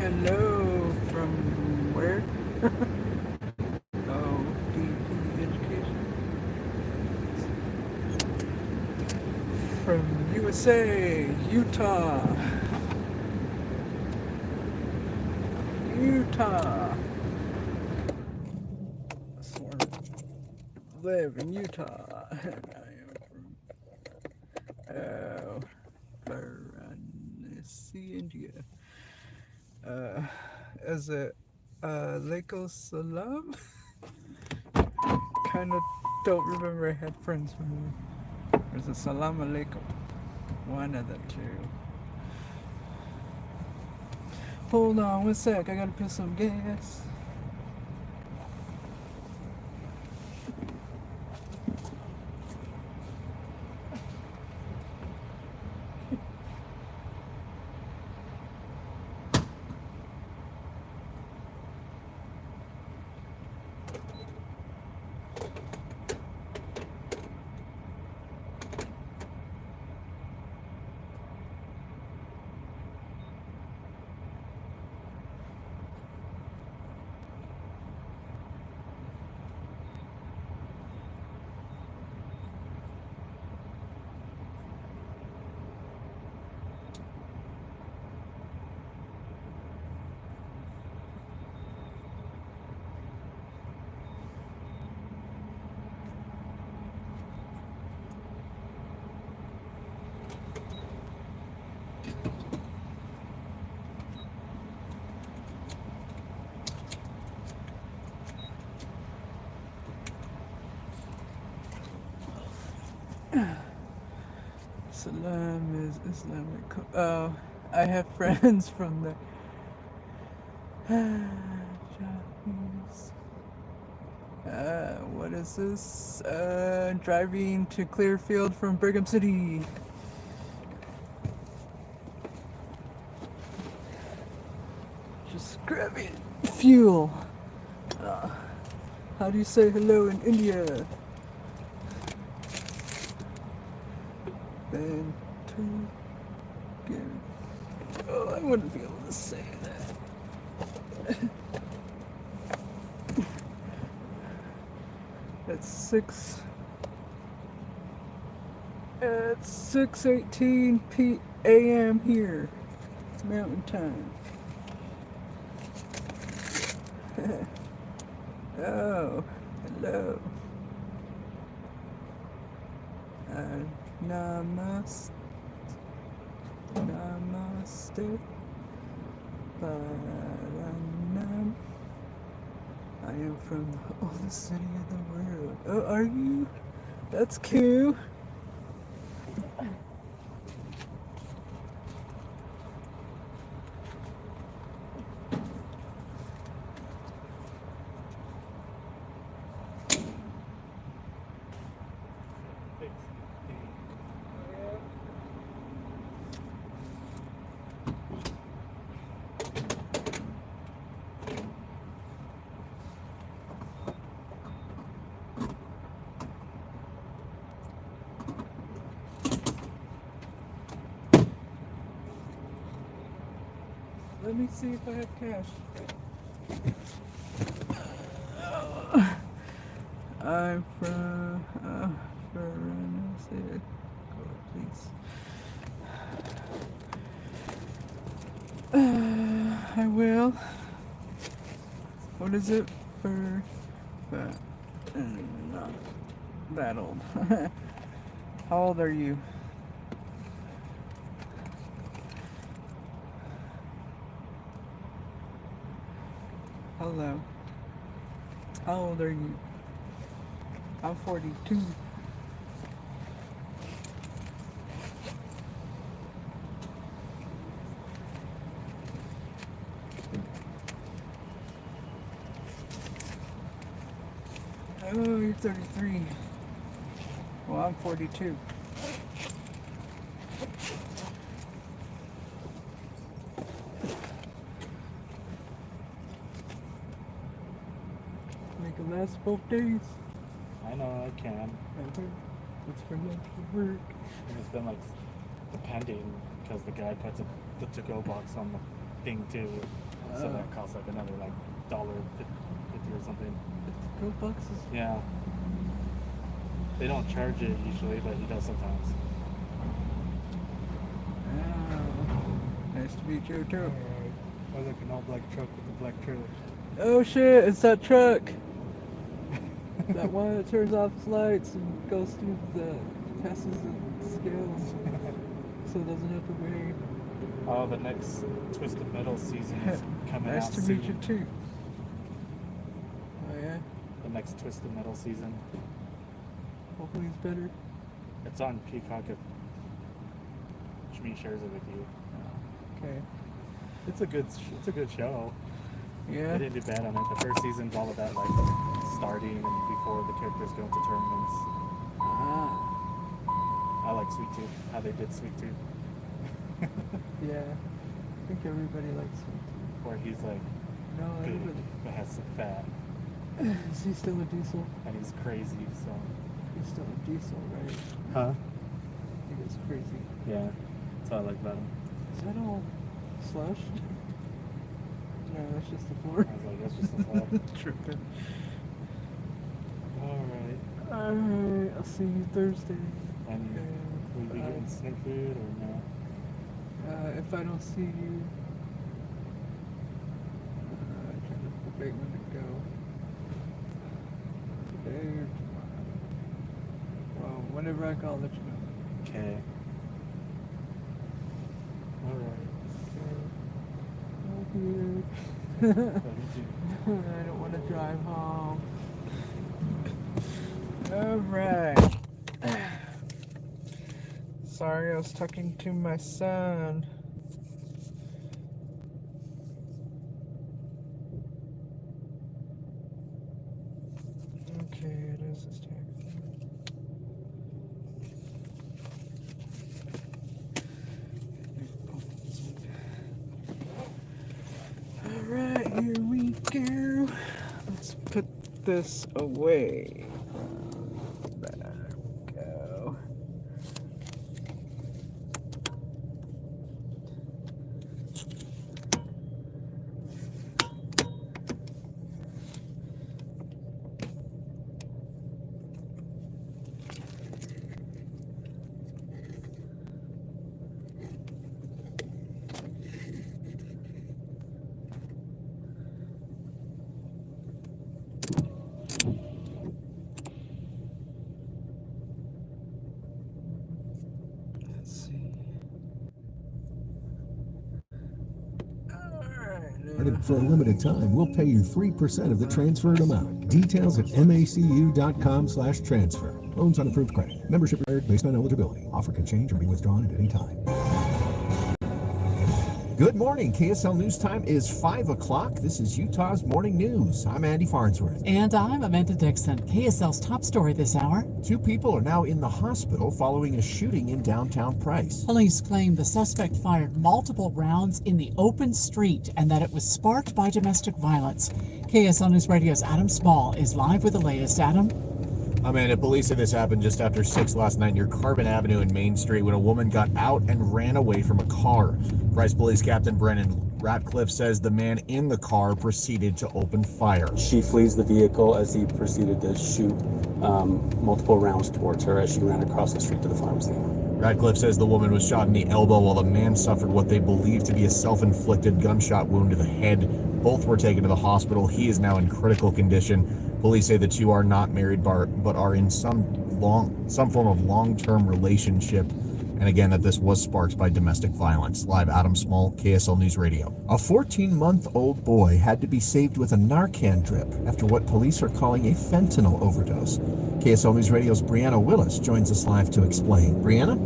Hello from where? Oh, DP Education. From USA, Utah. Utah. Sort of live in Utah. And I am from Varanasi, India. Uh, as a Lake Salam? Kind of don't remember I had friends from there. There's a Salam Alaikum. One of the two. Hold on one sec, I gotta put some gas. Salam is Islamic. Oh, I have friends from the Japanese. What is this? Driving to Clearfield from Brigham City. Just grabbing fuel. Uh, how do you say hello in India? Then to give. Oh, I wouldn't be able to say that. It's 6:18 p.m. here, Mountain Time. Oh, hello. Namaste. Namaste. Paranam. I am from the oldest city in the world. Oh, are you? That's cool. Let me see if I have cash. I'm from Varanasi. Go, please. I will. What is it for? Not that old. How old are you? Hello. How old are you? I'm 42. Oh, you're 33. Well, I'm 42. Make it last both days. I know I can. It's for lunch for work. And it's been like depending because the guy puts the to-go box on the thing too. So that costs like another like $1.50 or something. $2. Yeah. They don't charge it usually, but he does sometimes. Nice to meet you too. Or like an all black truck with a black trailer. Oh shit, it's that truck. That one that turns off its lights and goes through passes the scales so it doesn't have to wait. Oh, the next Twisted Metal season is coming Nice out to soon. meet you too. Oh yeah? The next Twisted Metal season. Hopefully it's better. It's on Peacock. Jimmy shares it with you. Okay. It's a good show. Yeah? They didn't do bad on it. The first season's all about like starting and before the characters go into tournaments. Ah. I like Sweet Tooth. How they did Sweet Tooth. Yeah. I think everybody likes him too. Where he's like No, big everybody. but has some fat Is he still a diesel? and he's crazy. So. He's still a diesel, right? Huh? He gets crazy. Yeah. That's what I like about him. Is that all slush? No, that's just the I floor. was like, that's just a flaw. Tripping. Alright. Alright, I'll see you Thursday. And will you be getting snake food or no? If I don't see you, I'm trying to debate when to go. Today or tomorrow. Well, whenever I call, I'll let you know. Okay. Alright. Okay. I don't want to drive home. Alright. Sorry, I was talking to my son. Okay, it is this time. Alright, here we go. Let's put this away. There we go. Let's see. Alright. For a limited time, we'll pay you 3% of the transferred amount. Details at macu.com/transfer. Loans on approved credit. Membership required based on eligibility. Offer can change or be withdrawn at any time. Good morning. KSL News Time is 5 o'clock. This is Utah's Morning News. I'm Andy Farnsworth. And I'm Amanda Dixon. KSL's top story this hour. 2 people are now in the hospital following a shooting in downtown Price. Police claim the suspect fired multiple rounds in the open street and that it was sparked by domestic violence. KSL News Radio's Adam Small is live with the latest. Adam? Amanda, police say this happened just after 6 last night near Carbon Avenue and Main Street when a woman got out and ran away from a car. Price Police Captain Brennan Ratcliffe says the man in the car proceeded to open fire. She flees the vehicle as he proceeded to shoot multiple rounds towards her as she ran across the street to the pharmacy. Ratcliffe says the woman was shot in the elbow while the man suffered what they believe to be a self-inflicted gunshot wound to the head. Both were taken to the hospital. He is now in critical condition. Police say the two are not married but are in some form of long-term relationship. And again, that this was sparked by domestic violence. Live, Adam Small, KSL News Radio. A 14-month-old boy had to be saved with a Narcan drip after what police are calling a fentanyl overdose. KSL News Radio's Brianna Willis joins us live to explain. Brianna?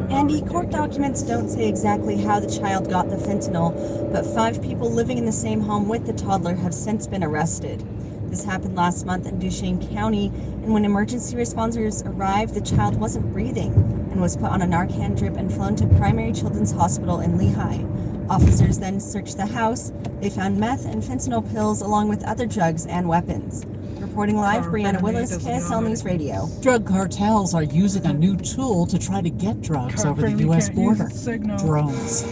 Andy, court documents don't say exactly how the child got the fentanyl, but 5 people living in the same home with the toddler have since been arrested. This happened last month in Duchesne County, and when emergency responders arrived, the child wasn't breathing and was put on a Narcan drip and flown to Primary Children's Hospital in Lehigh. Officers then searched the house. They found meth and fentanyl pills along with other drugs and weapons. Reporting live, Brianna Willis, KSL News Radio. Drug cartels are using a new tool to try to get drugs over the U.S. border. Drones.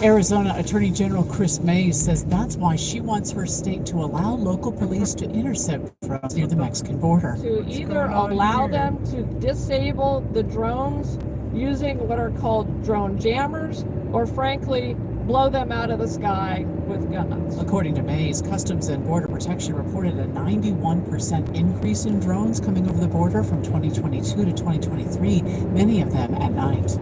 Arizona Attorney General Chris Mays says that's why she wants her state to allow local police to intercept drones near the Mexican border. To either allow them to disable the drones using what are called drone jammers, or frankly, blow them out of the sky with guns. According to Mays, Customs and Border Protection reported a 91% increase in drones coming over the border from 2022 to 2023, many of them at night.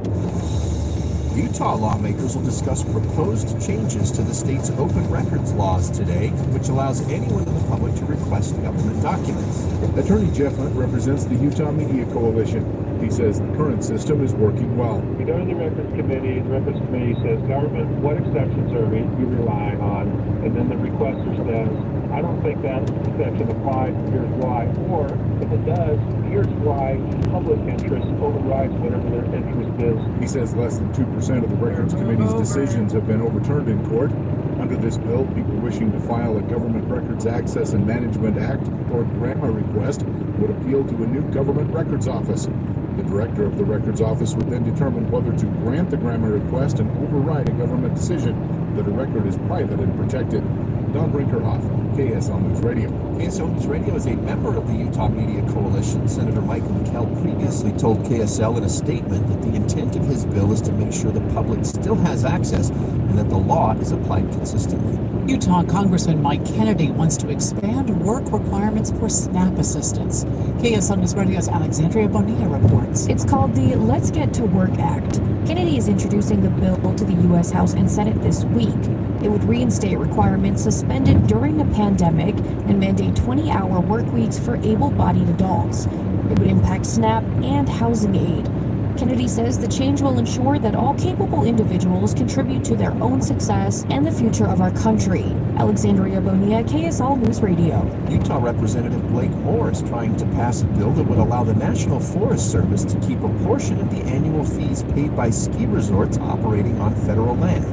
Utah lawmakers will discuss proposed changes to the state's open records laws today, which allows anyone in the public to request government documents. Attorney Jeff Hunt represents the Utah Media Coalition. He says the current system is working well. We go to the Records Committee, and the Records Committee says, government, what exceptions are we relying on? And then the requester says, I don't think that exception applies, here's why. Or, if it does, here's why public interest overrides whatever their interest is. He says less than 2% of the Records Committee's decisions have been overturned in court. Under this bill, people wishing to file a Government Records Access and Management Act or GRAMA request would appeal to a new government records office. The director of the records office would then determine whether to grant the GRAMA request and override a government decision that a record is private and protected. Don Brinkerhoff, KSL News Radio. KSL News Radio is a member of the Utah Media Coalition. Senator Mike McKell previously told KSL in a statement that the intent of his bill is to make sure the public still has access and that the law is applied consistently. Utah Congressman Mike Kennedy wants to expand work requirements for SNAP assistance. KSL News Radio's Alexandria Bonilla reports. It's called the Let's Get to Work Act. Kennedy is introducing the bill to the U.S. House and Senate this week. It would reinstate requirements suspended during the pandemic and mandate 20-hour work weeks for able-bodied adults. It would impact SNAP and housing aid. Kennedy says the change will ensure that all capable individuals contribute to their own success and the future of our country. Alexandria Bonilla, KSL News Radio. Utah Representative Blake Moore is trying to pass a bill that would allow the National Forest Service to keep a portion of the annual fees paid by ski resorts operating on federal land.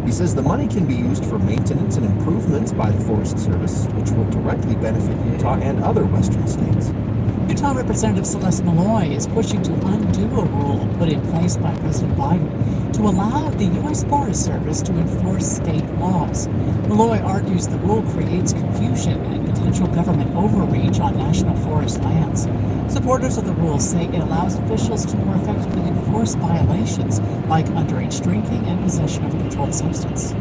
He says the money can be used for maintenance and improvements by the Forest Service, which will directly benefit Utah and other western states. Utah Representative Celeste Malloy is pushing to undo a rule put in place by President Biden to allow the U.S. Forest Service to enforce state laws. Malloy argues the rule creates confusion and potential government overreach on national forest lands. Supporters of the rule say it allows officials to more effectively enforce violations like underage drinking and possession of a controlled substance.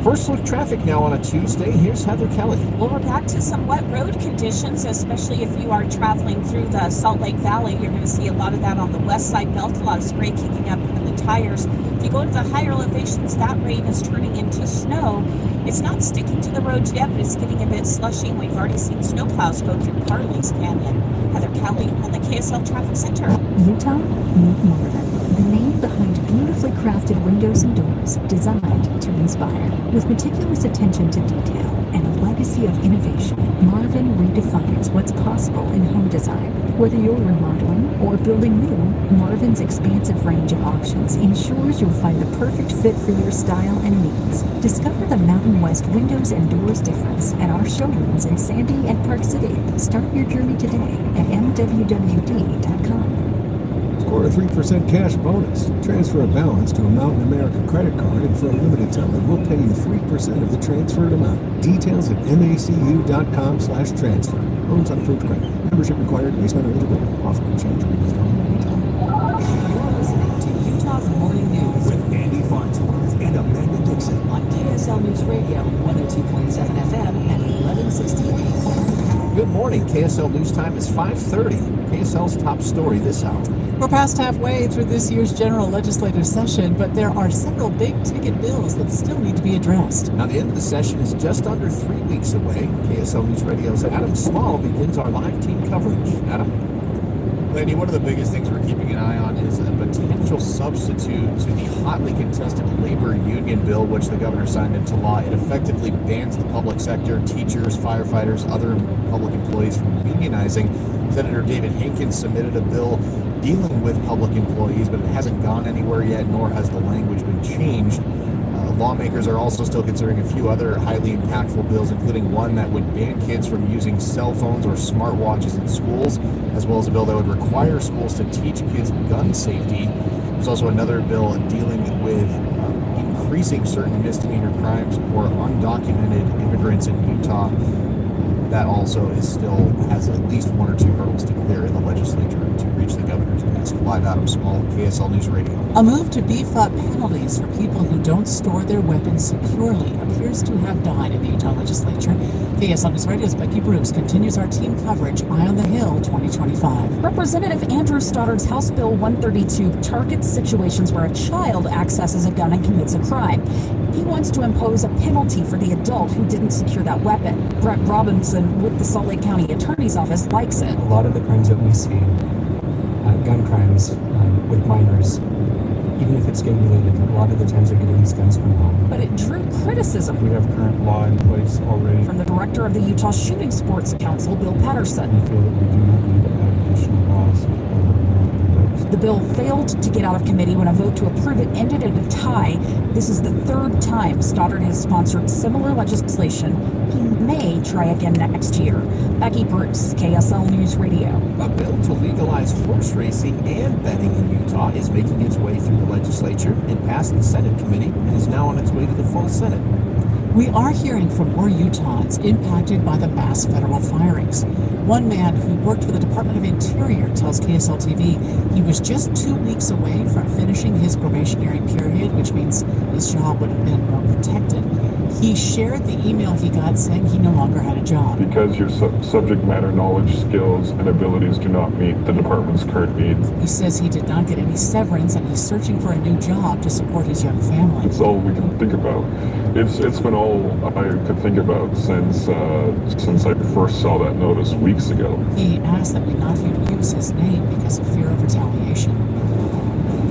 First look traffic now on a Tuesday. Here's Heather Kelly. Well, we're back to some wet road conditions, especially if you are traveling through the Salt Lake Valley. You're going to see a lot of that on the west side belt, a lot of spray kicking up in the tires. If you go to the higher elevations, that rain is turning into snow. It's not sticking to the roads yet, but it's getting a bit slushy. We've already seen snowplows go through Carly's Canyon. Heather Kelly on the KSL Traffic Center. Utah, meet Marvin, the name behind beautifully crafted windows and doors designed to inspire. With meticulous attention to detail and a legacy of innovation, Marvin redefines what's possible in home design. Whether you're remodeling or building new, Marvin's expansive range of options ensures you'll find the perfect fit for your style and needs. Discover the Mountain West windows and doors difference at our showrooms in Sandy and Park City. Start your journey today at mwwd.com. Score a 3% cash bonus. Transfer a balance to a Mountain America credit card, and for a limited time, we'll pay you 3% of the transferred amount. Details at macu.com/transfer. Loans on approved credit. Membership required based on eligibility. Offer can change or be withdrawn anytime. You're listening to Utah's Morning News With Andy Farnsworth and Amanda Dixon. on KSL News Radio, 102.7 FM and 1160 AM. Good morning. KSL News Time is 5:30. KSL's top story this hour. We're past halfway through this year's general legislative session, but there are several big-ticket bills that still need to be addressed. Now, the end of the session is just under 3 weeks away. KSL News Radio's Adam Small begins our live team coverage. Adam? Landy, one of the biggest things we're keeping an eye on is a potential substitute to the hotly contested labor union bill, which the governor signed into law. It effectively bans the public sector, teachers, firefighters, other public employees from unionizing. Senator David Hankins submitted a bill dealing with public employees, but it hasn't gone anywhere yet, nor has the language been changed. Lawmakers are also still considering a few other highly impactful bills, including one that would ban kids from using cell phones or smartwatches in schools, as well as a bill that would require schools to teach kids gun safety. There's also another bill dealing with increasing certain misdemeanor crimes for undocumented immigrants in Utah. That also still has at least one or two hurdles to clear in the legislature to reach the governor's desk. Live Adam Small, KSL News Radio. A move to beef up penalties for people who don't store their weapons securely appears to have died in the Utah legislature. KSL News Radio's Becky Bruce continues our team coverage, Eye on the Hill 2025. Representative Andrew Stoddard's House Bill 132 targets situations where a child accesses a gun and commits a crime. He wants to impose a penalty for the adult who didn't secure that weapon. Brett Robinson with the Salt Lake County Attorney's Office likes it. A lot of the crimes that we see, gun crimes with minors, even if it's gang related, a lot of the times they're getting these guns from home. But it drew criticism. We have current law in place already. From the director of the Utah Shooting Sports Council, Bill Patterson. We feel that we do not need to add additional laws. The bill failed to get out of committee when a vote to approve it ended at a tie. This is the third time Stoddard has sponsored similar legislation. He may try again next year. Becky Bruce, KSL News Radio. A bill to legalize horse racing and betting in Utah is making its way through the legislature. It passed the Senate committee and is now on its way to the full Senate. We are hearing from more Utahns impacted by the mass federal firings. One man who worked for the Department of Interior tells KSL TV he was just 2 weeks away from finishing his probationary period, which means his job would have been more protected. He shared the email he got saying he no longer had a job. Because your subject matter knowledge, skills, and abilities do not meet the department's current needs. He says he did not get any severance and he's searching for a new job to support his young family. It's all we can think about. It's been all I could think about since I first saw that notice weeks ago. He asked that we not use his name because of fear of retaliation.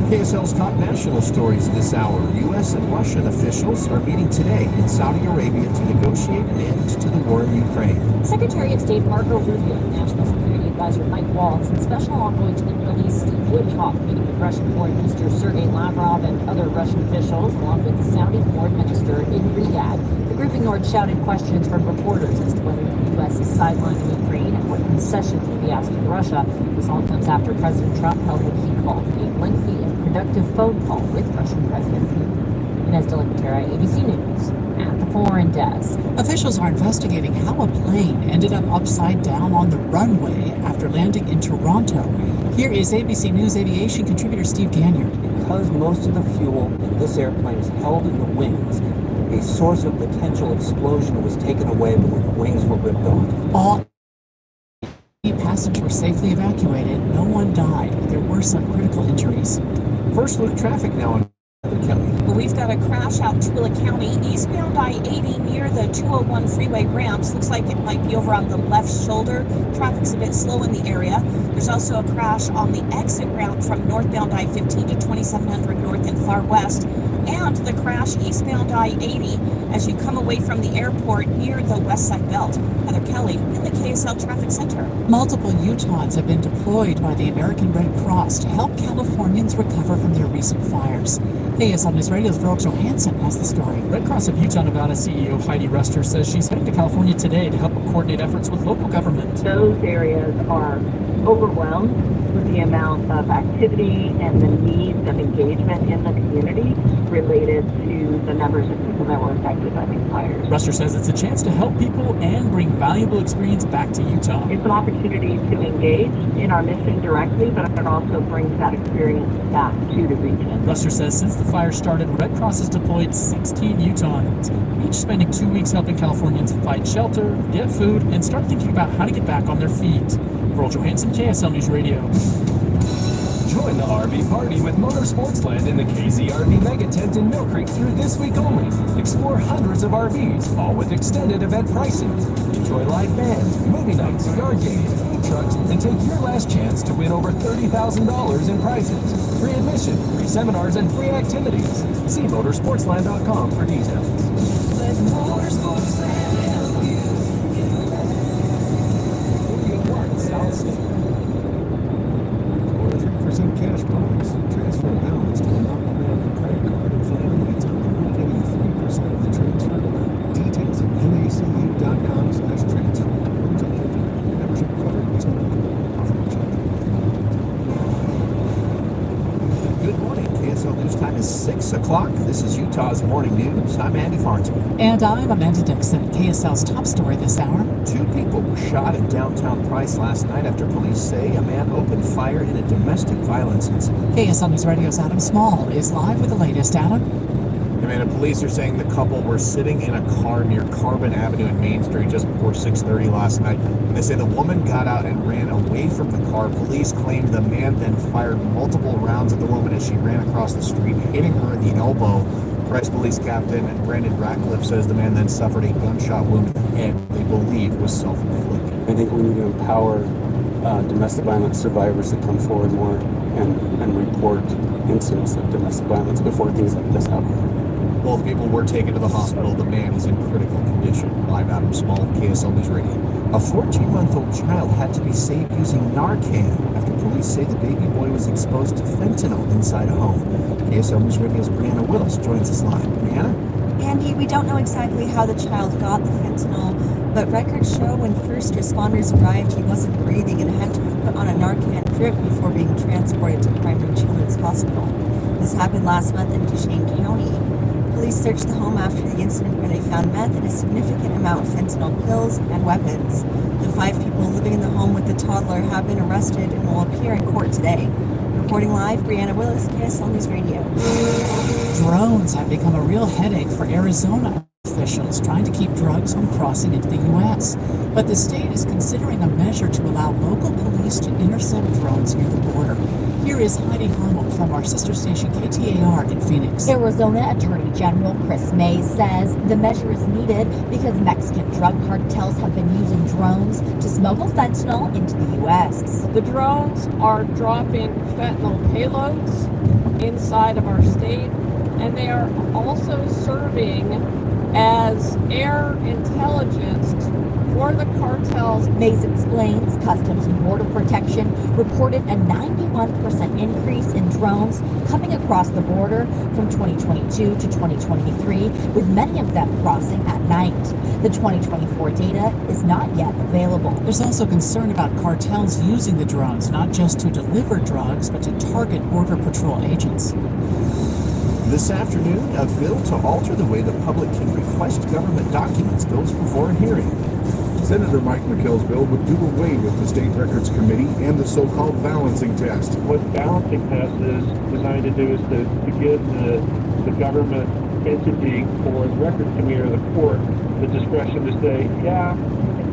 KSL's top national stories this hour. U.S. and Russian officials are meeting today in Saudi Arabia to negotiate an end to the war in Ukraine. Secretary of State Marco Rubio, National Security Advisor Mike Waltz, and Special Envoy to the Middle East Steve Witkoff meeting with Russian Foreign Minister Sergei Lavrov and other Russian officials, along with the Saudi Foreign Minister in Riyadh. The group ignored shouted questions from reporters as to whether the U.S. is sidelining Ukraine and what concessions will be asked from Russia. This all comes after President Trump held what he called a lengthy and productive phone call with Russian President Putin. Inez de la Cantera, ABC News, at the foreign desk. Officials are investigating how a plane ended up upside down on the runway after landing in Toronto. Here is ABC News aviation contributor Steve Ganyard. Because most of the fuel in this airplane is held in the wings, a source of potential explosion was taken away when the wings were ripped off. All passengers were safely evacuated. No one died, but there were some critical injuries. First look traffic now on Kelly. Well, we've got a crash out Tooele County, eastbound I-80 near the 201 freeway ramps. Looks like it might be over on the left shoulder. Traffic's a bit slow in the area. There's also a crash on the exit route from northbound I-15 to 2700 north and far west. And the crash eastbound I-80 as you come away from the airport near the West Side Belt. Heather Kelly in the KSL Traffic Center. Multiple Utahns have been deployed by the American Red Cross to help Californians recover from their recent fires. KSL News Radio's Verl Johansson has the story. Red Cross of Utah, Nevada CEO Heidi Rester says she's heading to California today to help coordinate efforts with local government. Those areas are overwhelmed with the amount of activity and the needs of engagement in the community related to the numbers of people that were affected by these fires. Rester says it's a chance to help people and bring valuable experience back to Utah. It's an opportunity to engage in our mission directly, but it also brings that experience back to the region. Rester says since the fire started, Red Cross has deployed 16 Utahns, each spending 2 weeks helping Californians find shelter, get food, and start thinking about how to get back on their feet. Verl Johansson, KSL News Radio. Join the RV party with Motorsportsland in the KZRV Mega Tent in Mill Creek through this week only. Explore hundreds of RVs, all with extended event pricing. Enjoy live bands, movie nights, yard games, food trucks, and take your last chance to win over $30,000 in prizes. Free admission, free seminars, and free activities. See motorsportsland.com for details. Let Motorsportsland help you. 41 South State. 3% cash bonus. Transfer balance to an American credit card and for a limited time we'll pay you 3% of the transfer amount. Details at nace.com/transfer. Membership required. Good morning. KSL News time is 6 o'clock. o'clock. This is Utah's Morning News. I'm Andy Farnsworth. And I'm Amanda Dixon. KSL's top story this hour. 2 people were shot in downtown Price last night after police say a man opened fire in a domestic violence incident. KSL News Radio's Adam Small is live with the latest. Adam? Amanda, police are saying the couple were sitting in a car near Carbon Avenue and Main Street just before 6:30 last night. And they say the woman got out and ran away from the car. Police claim the man then fired multiple rounds at the woman as she ran across the street, hitting her in the elbow. Price Police Captain Brandon Ratcliffe says the man then suffered a gunshot wound in the head they believe was self-inflicted. I think we need to empower domestic violence survivors to come forward more and report incidents of domestic violence before things like this happen. Both people were taken to the hospital. The man is in critical condition. Live Adam Small, KSL News Radio. A 14-month-old child had to be saved using Narcan after police say the baby boy was exposed to fentanyl inside a home. KSL News Radio's Brianna Willis joins us live. Brianna? Andy, we don't know exactly how the child got the fentanyl, but records show when first responders arrived, he wasn't breathing and had to be put on a Narcan drip before being transported to Primary Children's Hospital. This happened last month in Duchesne County. Police searched the home after the incident where they found meth and a significant amount of fentanyl pills and weapons. The 5 people living in the home with the toddler have been arrested and will appear in court today. Reporting live, Brianna Willis, KSL News Radio. Drones have become a real headache for Arizona officials trying to keep drugs from crossing into the U.S. But the state is considering a measure to allow local police to intercept drones near the border. Here is Heidi Hummel from our sister station KTAR in Phoenix. Arizona Attorney General Chris May says the measure is needed because Mexican drug cartels have been using drones to smuggle fentanyl into the U.S. The drones are dropping fentanyl payloads inside of our state, and they are also serving as air intelligence for the cartels. Mays explains Customs and Border Protection reported a 91% increase in drones coming across the border from 2022 to 2023, with many of them crossing at night. The 2024 data is not yet available. There's also concern about cartels using the drones not just to deliver drugs, but to target Border Patrol agents. This afternoon, a bill to alter the way the public can request government documents goes before a hearing. Senator Mike McKell's bill would do away with the State Records Committee and the so-called balancing test. What the balancing test is designed to do is to give the government entity or the records committee or the court the discretion to say, yeah,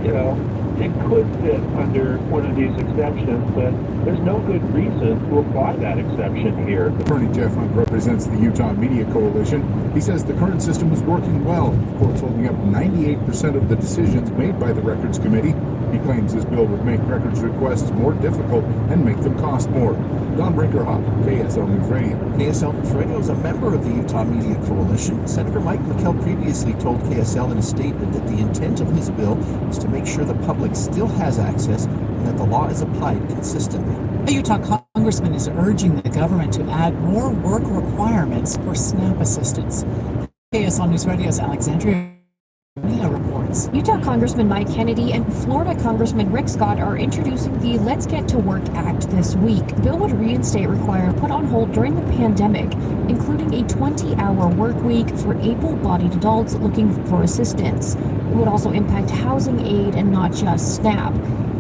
you know, it could fit under one of these exceptions, but there's no good reason to apply that exception here. Attorney Jeff Hunt represents the Utah Media Coalition. He says the current system is working well. The court's holding up 98% of the decisions made by the Records Committee. He claims his bill would make records requests more difficult and make them cost more. Don Brinkerhoff, KSL News Radio. KSL News Radio is a member of the Utah Media Coalition. Senator Mike McKell previously told KSL in a statement that the intent of his bill is to make sure the public still has access and that the law is applied consistently. A Utah congressman is urging the government to add more work requirements for SNAP assistance. KSL News Radio's Alexandria reports. Utah Congressman Mike Kennedy and Florida Congressman Rick Scott are introducing the Let's Get to Work Act this week. The bill would reinstate requirements put on hold during the pandemic, including a 20-hour work week for able-bodied adults looking for assistance. It would also impact housing aid and not just SNAP.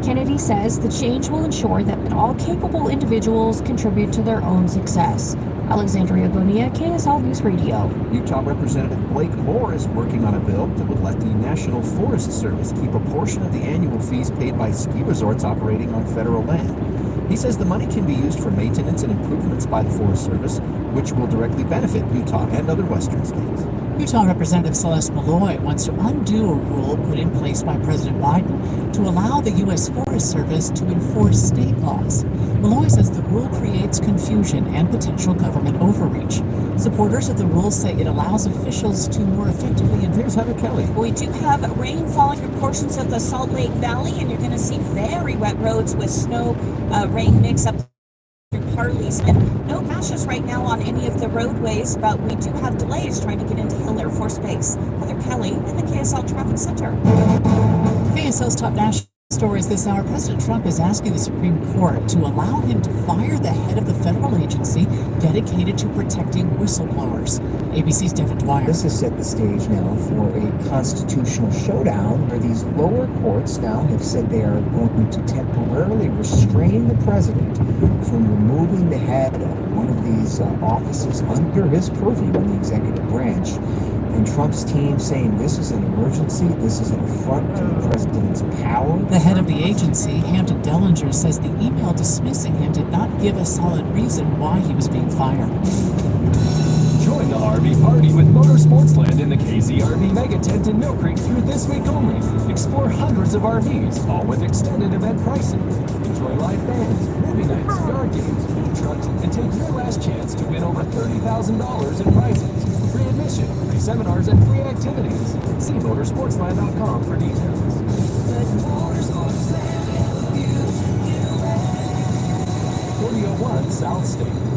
Kennedy says the change will ensure that all capable individuals contribute to their own success. Alexandria Bonilla, KSL News Radio. Utah Representative Blake Moore is working on a bill that would let the National Forest Service keep a portion of the annual fees paid by ski resorts operating on federal land. He says the money can be used for maintenance and improvements by the Forest Service, which will directly benefit Utah and other western states. Utah Representative Celeste Malloy wants to undo a rule put in place by President Biden to allow the U.S. Forest Service to enforce state laws. Malloy says the rule creates confusion and potential government overreach. Supporters of the rule say it allows officials to more effectively enforce. Heather Kelly. We do have rain falling in portions of the Salt Lake Valley, and you're going to see very wet roads with snow, rain mix up through Parleys. And no crashes right now on any of the roadways, but we do have delays trying to get into Hill Air Force Base. Heather Kelly in the KSL Traffic Center. KSL's top national Stories this hour, President Trump is asking the Supreme Court to allow him to fire the head of the federal agency dedicated to protecting whistleblowers. ABC's Devin Dwyer. This has set the stage now for a constitutional showdown where these lower courts now have said they are going to temporarily restrain the president from removing the head of one of these offices under his purview in the executive branch. And Trump's team saying this is an emergency, this is an affront to the president's power. The head of the agency, Hampton Dellinger, says the email dismissing him did not give a solid reason why he was being fired. Join the RV party with Motorsportsland in the KZRV Mega Tent in Mill Creek through this week only. Explore hundreds of RVs, all with extended event pricing. Enjoy live bands, movie nights, yard games, food trucks, and take your last chance to win over $30,000 in prizes. Free admission, free seminars, and free activities. See motorsportsland.com for details. 4001 South State.